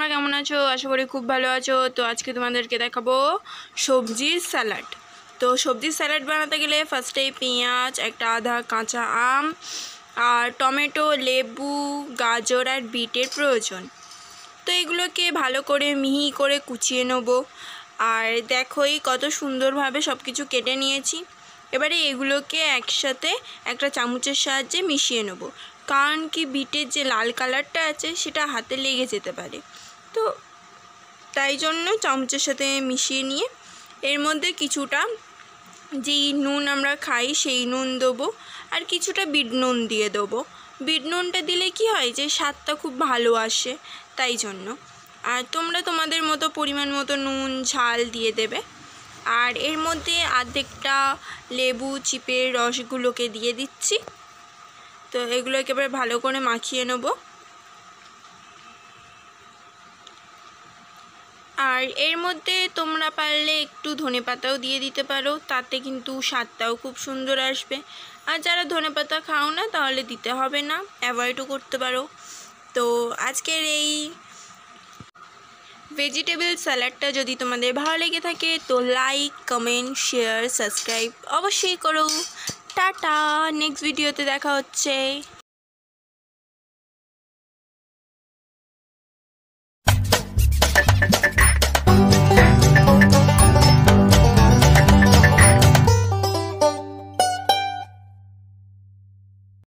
তোমরা কেমন আছো? আশা করি খুব ভালো আছো। তো আজকে তোমাদেরকে দেখাবো সবজির স্যালাড। তো সবজির স্যালাড বানাতে গেলে ফার্স্টেই পেঁয়াজ, একটা আধা কাঁচা আম আর টমেটো, লেবু, গাজর আর বিটের প্রয়োজন। তো এগুলোকে ভালো করে মিহি করে কুচিয়ে নেব। আর দেখোই কত সুন্দরভাবে সব কিছু কেটে নিয়েছি। এবারে এগুলোকে একসাথে একটা চামচের সাহায্যে মিশিয়ে নেব, কারণ কি বিটের যে লাল কালারটা আছে সেটা হাতে লেগে যেতে পারে। তো তাই জন্য চামচের সাথে মিশিয়ে নিয়ে এর মধ্যে কিছুটা যেই নুন আমরা খাই সেই নুন দেবো, আর কিছুটা বিট নুন দিয়ে দেবো। বিট নুনটা দিলে কি হয় যে স্বাদটা খুব ভালো আসে, তাই জন্য। আর তোমরা তোমাদের মতো পরিমাণ মতো নুন ঝাল দিয়ে দেবে। আর এর মধ্যে অর্ধেকটা লেবু চিপে রসগুলোকে দিয়ে দিচ্ছি। তো এগুলো একেবারে ভালো করে মাখিয়ে নেব। আর এর মধ্যে তোমরা পারলে একটু ধনেপাতাও দিয়ে দিতে পারো, তাতে কিন্তু স্বাদটাও খুব সুন্দর আসবে। আর যারা ধনেপাতা খাও না তাহলে দিতে হবে না, অ্যাভয়েডও করতে পারো। তো আজকের এই ভেজিটেবল স্যালাডটা যদি তোমাদের ভালো লেগে থাকে তো লাইক, কমেন্ট, শেয়ার, সাবস্ক্রাইব অবশ্যই করো। টাটা, নেক্সট ভিডিওতে দেখা হচ্ছে।